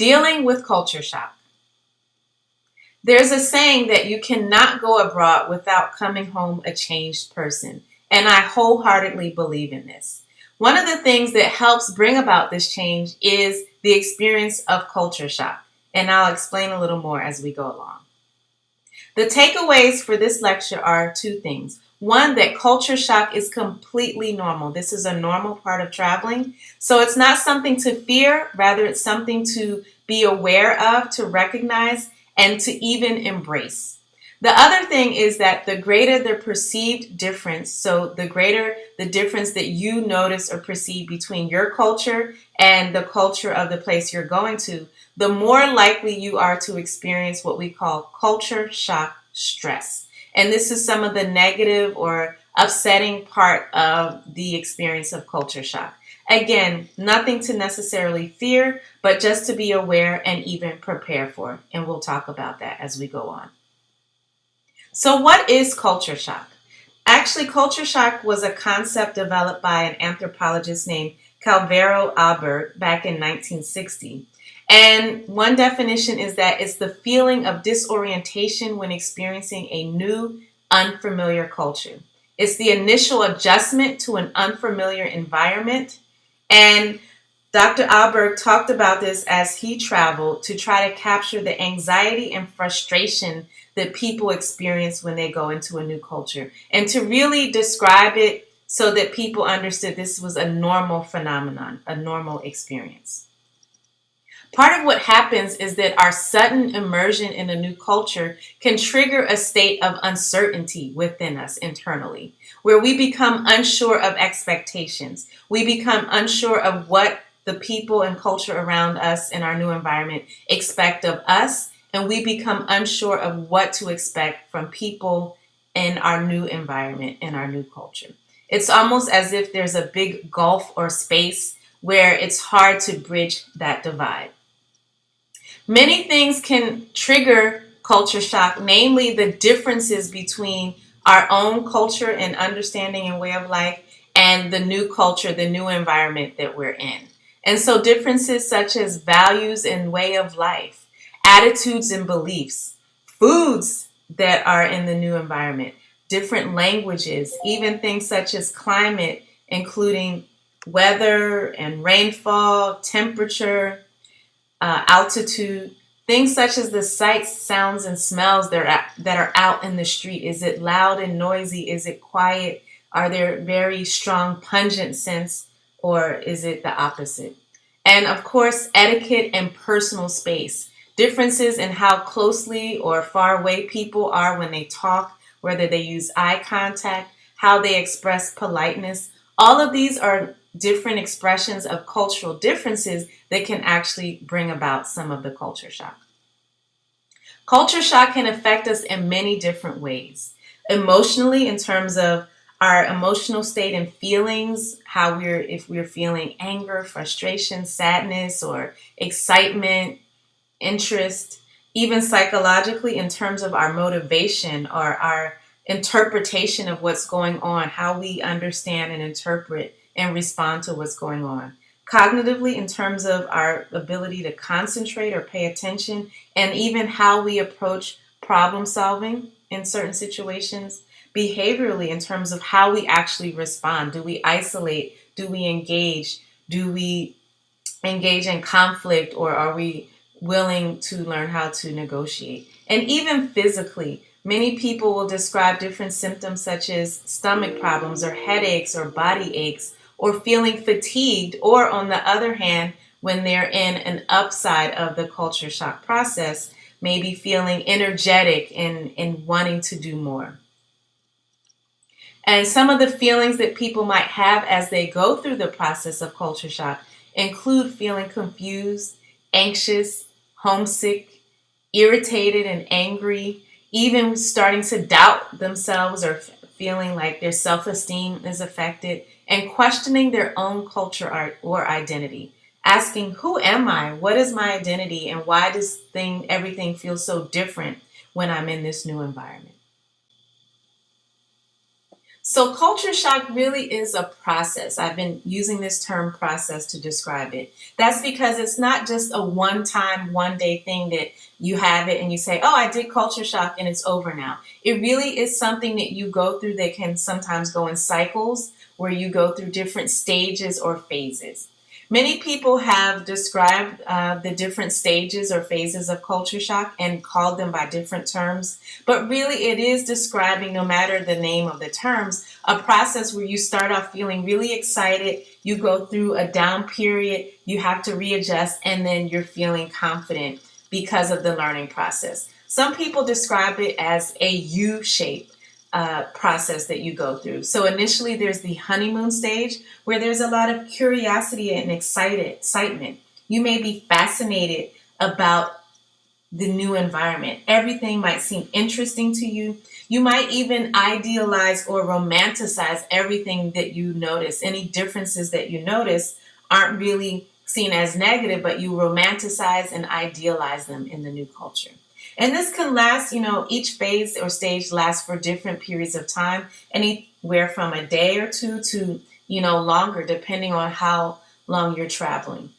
Dealing with culture shock. There's a saying that you cannot go abroad without coming home a changed person, and I wholeheartedly believe in this. One of the things that helps bring about this change is the experience of culture shock, and I'll explain a little more as we go along. The takeaways for this lecture are two things. One, that culture shock is completely normal. This is a normal part of traveling. So it's not something to fear, rather it's something to be aware of, to recognize, and to even embrace. The other thing is that the greater the perceived difference, so the greater the difference that you notice or perceive between your culture and the culture of the place you're going to, the more likely you are to experience what we call culture shock stress. And this is some of the negative or upsetting part of the experience of culture shock. Again, nothing to necessarily fear, but just to be aware and even prepare for. And we'll talk about that as we go on. So what is culture shock? Actually, culture shock was a concept developed by an anthropologist named Calvero Alberg back in 1960. And one definition is that it's the feeling of disorientation when experiencing a new, unfamiliar culture. It's the initial adjustment to an unfamiliar environment. And Dr. Alberg talked about this as he traveled to try to capture the anxiety and frustration that people experience when they go into a new culture, and to really describe it so that people understood this was a normal phenomenon, a normal experience. Part of what happens is that our sudden immersion in a new culture can trigger a state of uncertainty within us internally, where we become unsure of expectations. We become unsure of what the people and culture around us in our new environment expect of us, and we become unsure of what to expect from people in our new environment, in our new culture. It's almost as if there's a big gulf or space where it's hard to bridge that divide. Many things can trigger culture shock, namely the differences between our own culture and understanding and way of life and the new culture, the new environment that we're in. And so differences such as values and way of life, attitudes and beliefs, foods that are in the new environment, different languages, even things such as climate, including weather and rainfall, temperature, altitude, things such as the sights, sounds, and smells that are out in the street. Is it loud and noisy? Is it quiet? Are there very strong, pungent scents, or is it the opposite? And of course, etiquette and personal space. Differences in how closely or far away people are when they talk, whether they use eye contact, how they express politeness. All of these are different expressions of cultural differences that can actually bring about some of the culture shock. Culture shock can affect us in many different ways. Emotionally, in terms of our emotional state and feelings, if we're feeling anger, frustration, sadness, or excitement, interest, even psychologically in terms of our motivation or our interpretation of what's going on, how we understand and interpret and respond to what's going on. Cognitively, in terms of our ability to concentrate or pay attention, and even how we approach problem solving in certain situations. Behaviorally, in terms of how we actually respond. Do we isolate? Do we engage? Do we engage in conflict, or are we willing to learn how to negotiate? And even physically, many people will describe different symptoms such as stomach problems or headaches or body aches or feeling fatigued, or on the other hand, when they're in an upside of the culture shock process, maybe feeling energetic and wanting to do more. And some of the feelings that people might have as they go through the process of culture shock include feeling confused, anxious, homesick, irritated and angry, even starting to doubt themselves or feeling like their self-esteem is affected, and questioning their own culture or identity. Asking, who am I? What is my identity? And why does everything feel so different when I'm in this new environment? So culture shock really is a process. I've been using this term process to describe it. That's because it's not just a one time, one day thing that you have it and you say, oh, I did culture shock and it's over now. It really is something that you go through that can sometimes go in cycles where you go through different stages or phases. Many people have described the different stages or phases of culture shock and called them by different terms, but really it is describing, no matter the name of the terms, a process where you start off feeling really excited, you go through a down period, you have to readjust, and then you're feeling confident because of the learning process. Some people describe it as a U shape process that you go through. So initially there's the honeymoon stage where there's a lot of curiosity and excitement. You may be fascinated about the new environment. Everything might seem interesting to you. You might even idealize or romanticize everything that you notice. Any differences that you notice aren't really seen as negative, but you romanticize and idealize them in the new culture. And this can last, each phase or stage lasts for different periods of time, anywhere from a day or two to, longer, depending on how long you're traveling.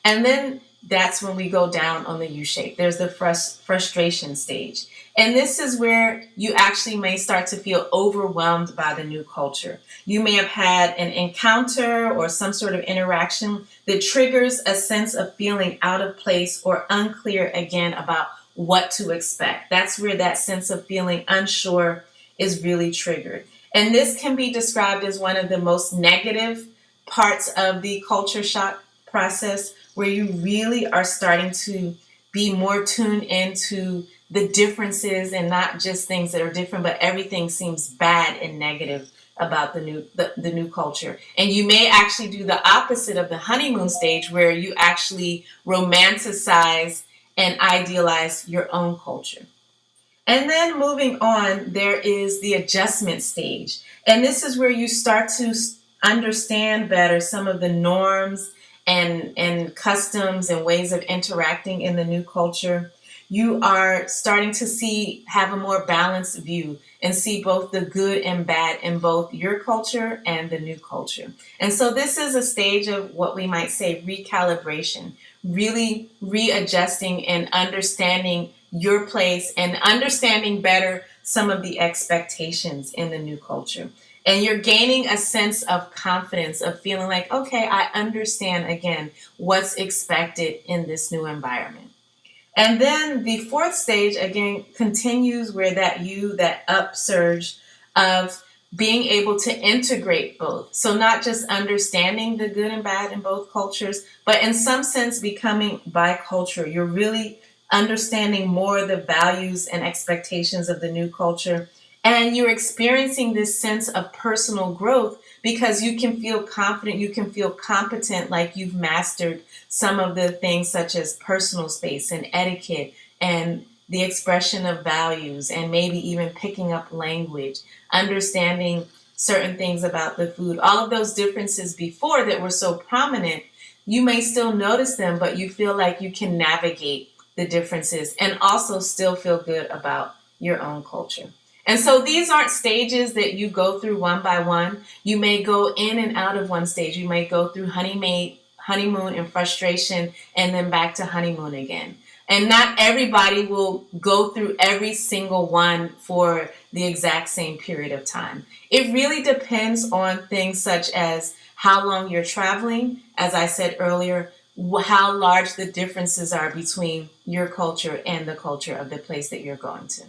And then that's when we go down on the U shape. There's the frustration stage. And this is where you actually may start to feel overwhelmed by the new culture. You may have had an encounter or some sort of interaction that triggers a sense of feeling out of place or unclear again about what to expect. That's where that sense of feeling unsure is really triggered. And this can be described as one of the most negative parts of the culture shock process, where you really are starting to be more tuned into the differences and not just things that are different, but everything seems bad and negative about the new culture. And you may actually do the opposite of the honeymoon stage, where you actually romanticize and idealize your own culture. And then moving on, there is the adjustment stage. And this is where you start to understand better some of the norms and customs and ways of interacting in the new culture. You are starting to have a more balanced view and see both the good and bad in both your culture and the new culture. And so this is a stage of what we might say recalibration, really readjusting and understanding your place and understanding better some of the expectations in the new culture. And you're gaining a sense of confidence, of feeling like, okay, I understand again what's expected in this new environment. And then the fourth stage again continues where that upsurge of being able to integrate both. So not just understanding the good and bad in both cultures, but in some sense becoming bicultural. You're really understanding more the values and expectations of the new culture. And you're experiencing this sense of personal growth because you can feel confident, you can feel competent, like you've mastered some of the things such as personal space and etiquette and the expression of values, and maybe even picking up language, understanding certain things about the food. All of those differences before that were so prominent, you may still notice them, but you feel like you can navigate the differences and also still feel good about your own culture. And so these aren't stages that you go through one by one. You may go in and out of one stage. You may go through honeymoon and frustration and then back to honeymoon again. And not everybody will go through every single one for the exact same period of time. It really depends on things such as how long you're traveling, as I said earlier, how large the differences are between your culture and the culture of the place that you're going to.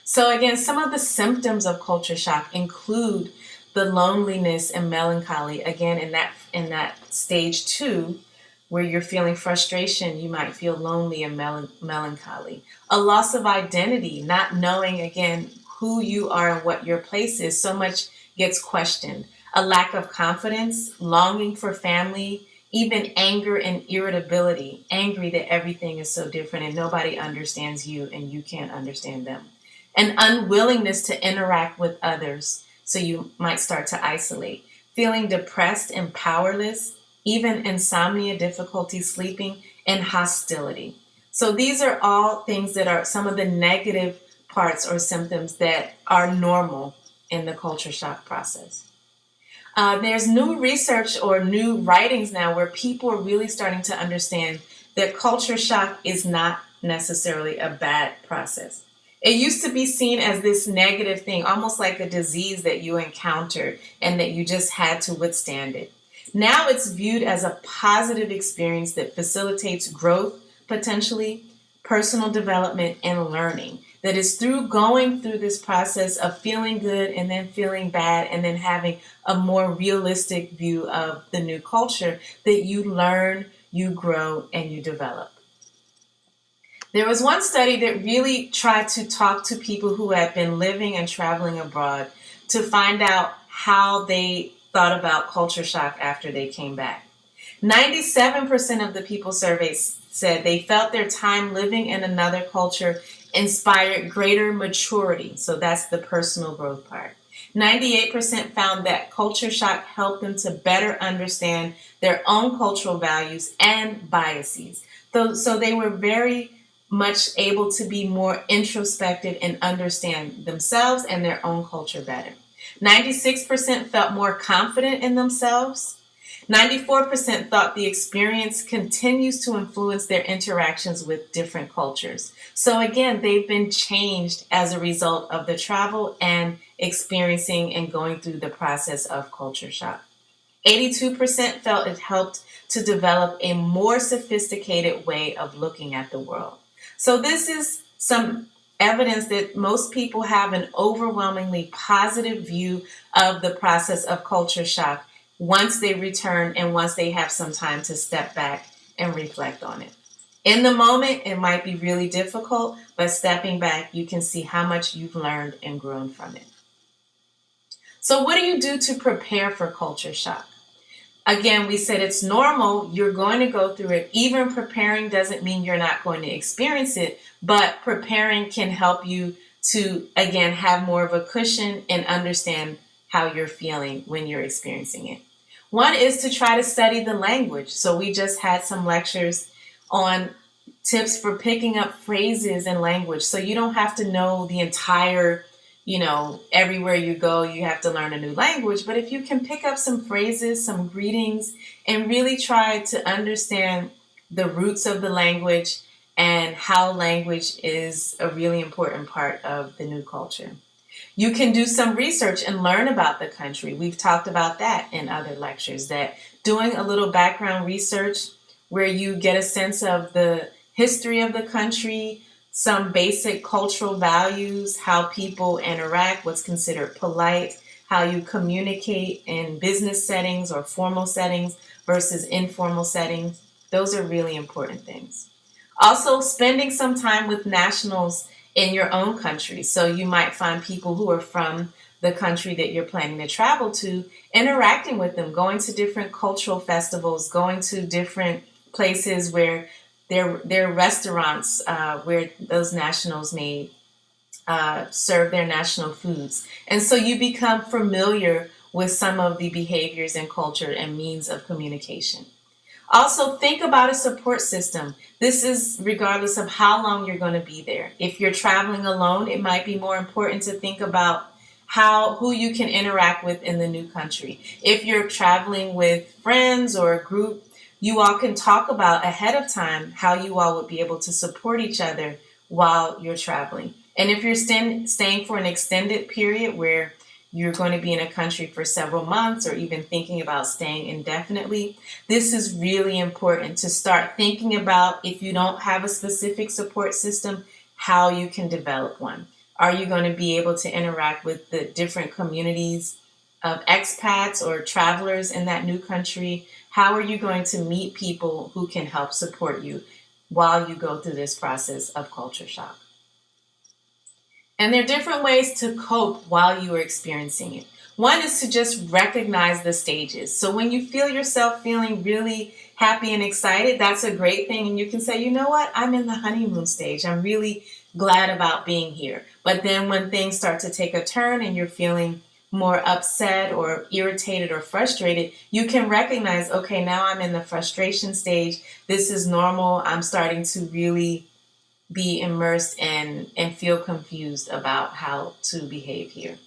So again, some of the symptoms of culture shock include the loneliness and melancholy. Again, in that stage 2, where you're feeling frustration, you might feel lonely and melancholy. A loss of identity, not knowing again who you are and what your place is. So much gets questioned. A lack of confidence, longing for family, even anger and irritability. Angry that everything is so different and nobody understands you and you can't understand them. An unwillingness to interact with others, so you might start to isolate. Feeling depressed and powerless, even insomnia, difficulty sleeping, and hostility. So these are all things that are some of the negative parts or symptoms that are normal in the culture shock process. There's new research or new writings now where people are really starting to understand that culture shock is not necessarily a bad process. It used to be seen as this negative thing, almost like a disease that you encountered and that you just had to withstand it. Now it's viewed as a positive experience that facilitates growth, potentially, personal development, and learning. That is through going through this process of feeling good and then feeling bad and then having a more realistic view of the new culture that you learn, you grow, and you develop. There was one study that really tried to talk to people who had been living and traveling abroad to find out how they thought about culture shock after they came back. 97% of the people surveyed said they felt their time living in another culture inspired greater maturity. So that's the personal growth part. 98% found that culture shock helped them to better understand their own cultural values and biases. So they were very much able to be more introspective and understand themselves and their own culture better. 96% felt more confident in themselves. 94% thought the experience continues to influence their interactions with different cultures. So again, they've been changed as a result of the travel and experiencing and going through the process of culture shock. 82% felt it helped to develop a more sophisticated way of looking at the world. So this is some evidence that most people have an overwhelmingly positive view of the process of culture shock once they return and once they have some time to step back and reflect on it. In the moment, it might be really difficult, but stepping back, you can see how much you've learned and grown from it. So what do you do to prepare for culture shock? Again, we said it's normal. You're going to go through it. Even preparing doesn't mean you're not going to experience it, but preparing can help you to, again, have more of a cushion and understand how you're feeling when you're experiencing it. One is to try to study the language. So we just had some lectures on tips for picking up phrases and language. So you don't have to know the entire, everywhere you go, you have to learn a new language. But if you can pick up some phrases, some greetings, and really try to understand the roots of the language and how language is a really important part of the new culture. You can do some research and learn about the country. We've talked about that in other lectures, that doing a little background research where you get a sense of the history of the country, some basic cultural values, how people interact, what's considered polite, how you communicate in business settings or formal settings versus informal settings. Those are really important things. Also, spending some time with nationals in your own country. So you might find people who are from the country that you're planning to travel to, interacting with them, going to different cultural festivals, going to different places where there are restaurants where those nationals may serve their national foods. And so you become familiar with some of the behaviors and culture and means of communication. Also, think about a support system. This is regardless of how long you're going to be there. If you're traveling alone, it might be more important to think about who you can interact with in the new country. If you're traveling with friends or a group, you all can talk about ahead of time how you all would be able to support each other while you're traveling. And if you're staying for an extended period where you're going to be in a country for several months or even thinking about staying indefinitely, this is really important to start thinking about, if you don't have a specific support system, how you can develop one. Are you going to be able to interact with the different communities of expats or travelers in that new country? How are you going to meet people who can help support you while you go through this process of culture shock? And there are different ways to cope while you are experiencing it. One is to just recognize the stages. So when you feel yourself feeling really happy and excited, that's a great thing. And you can say, you know what, I'm in the honeymoon stage. I'm really glad about being here. But then when things start to take a turn and you're feeling more upset or irritated or frustrated, you can recognize, okay, now I'm in the frustration stage. This is normal. I'm starting to really be immersed in and feel confused about how to behave here.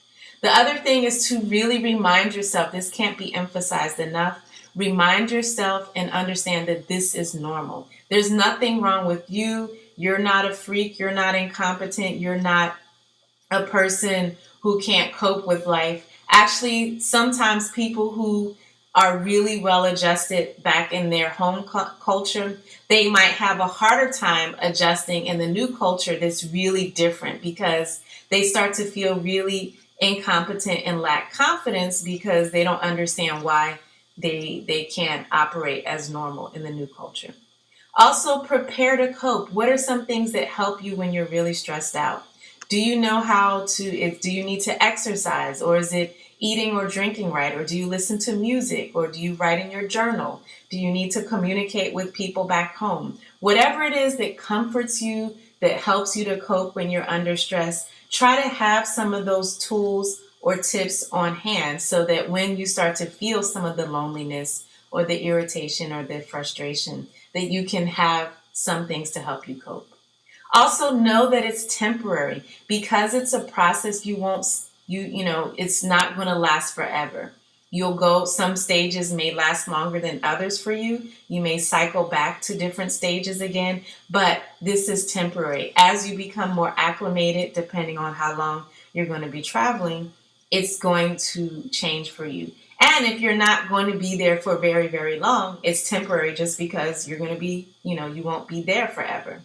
The other thing is to really remind yourself, this can't be emphasized enough. Remind yourself and understand that this is normal. There's nothing wrong with you. You're not a freak. You're not incompetent. You're not a person who can't cope with life. Actually, sometimes people who are really well adjusted back in their home culture, they might have a harder time adjusting in the new culture that's really different because they start to feel really incompetent and lack confidence because they don't understand why they can't operate as normal in the new culture. Also, prepare to cope. What are some things that help you when you're really stressed out? Do you know how to, do you need to exercise, or is it eating or drinking right? Or do you listen to music, or do you write in your journal? Do you need to communicate with people back home? Whatever it is that comforts you, that helps you to cope when you're under stress, try to have some of those tools or tips on hand so that when you start to feel some of the loneliness or the irritation or the frustration, that you can have some things to help you cope. Also know that it's temporary because it's a process. It's not going to last forever. You'll go, some stages may last longer than others for you. You may cycle back to different stages again, but this is temporary. As you become more acclimated, depending on how long you're going to be traveling, it's going to change for you. And if you're not going to be there for very, very long, it's temporary just because you're going to be, you won't be there forever.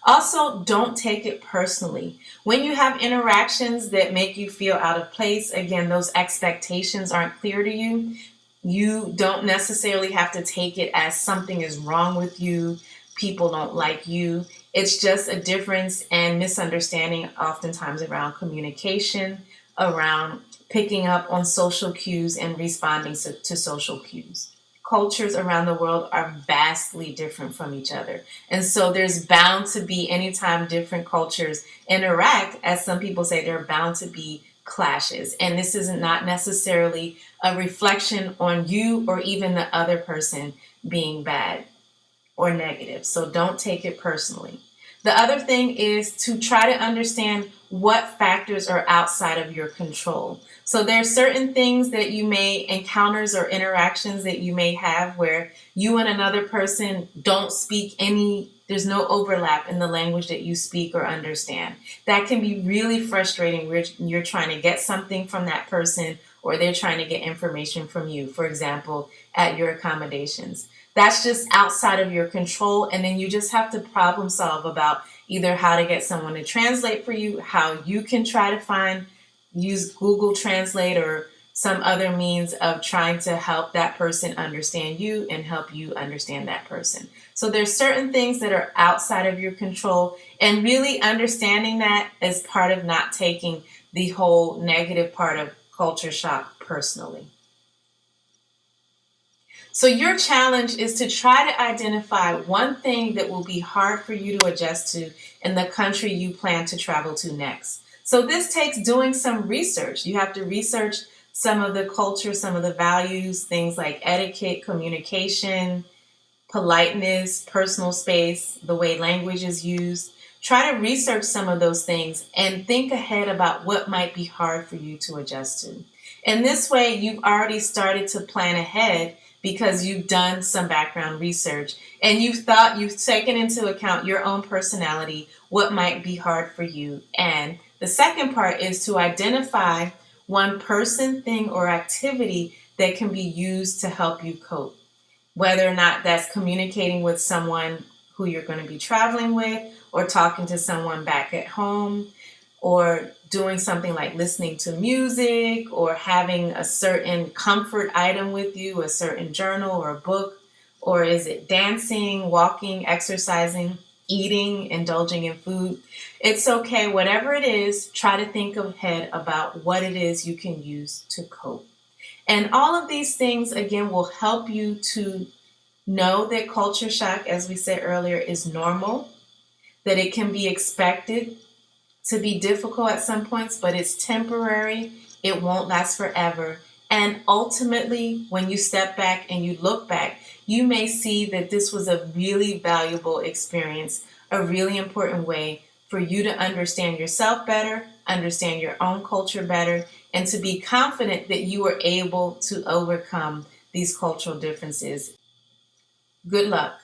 Also, don't take it personally. When you have interactions that make you feel out of place, again, those expectations aren't clear to you. You don't necessarily have to take it as something is wrong with you. People don't like you. It's just a difference and misunderstanding oftentimes around communication, around picking up on social cues and responding to social cues. Cultures around the world are vastly different from each other. And so there's bound to be, anytime different cultures interact, as some people say, there are bound to be clashes. And this is not necessarily a reflection on you or even the other person being bad or negative. So don't take it personally. The other thing is to try to understand what factors are outside of your control. So there are certain things that you may, encounters or interactions that you may have where you and another person don't speak there's no overlap in the language that you speak or understand. That can be really frustrating when you're trying to get something from that person or they're trying to get information from you, for example, at your accommodations. That's just outside of your control, and then you just have to problem solve about either how to get someone to translate for you, how you can try to use Google Translate or some other means of trying to help that person understand you and help you understand that person. So there's certain things that are outside of your control, and really understanding that as part of not taking the whole negative part of culture shock personally. So your challenge is to try to identify one thing that will be hard for you to adjust to in the country you plan to travel to next. So this takes doing some research. You have to research some of the culture, some of the values, things like etiquette, communication, politeness, personal space, the way language is used. Try to research some of those things and think ahead about what might be hard for you to adjust to. In this way, you've already started to plan ahead because you've done some background research and you've taken into account your own personality, what might be hard for you. And the second part is to identify one person, thing, or activity that can be used to help you cope. Whether or not that's communicating with someone who you're going to be traveling with, or talking to someone back at home, or doing something like listening to music, or having a certain comfort item with you, a certain journal or a book, or is it dancing, walking, exercising, eating, indulging in food? It's okay. Whatever it is, try to think ahead about what it is you can use to cope. And all of these things, again, will help you to know that culture shock, as we said earlier, is normal, that it can be expected to be difficult at some points, but it's temporary. It won't last forever. And ultimately, when you step back and you look back, you may see that this was a really valuable experience, a really important way for you to understand yourself better, understand your own culture better, and to be confident that you were able to overcome these cultural differences. Good luck.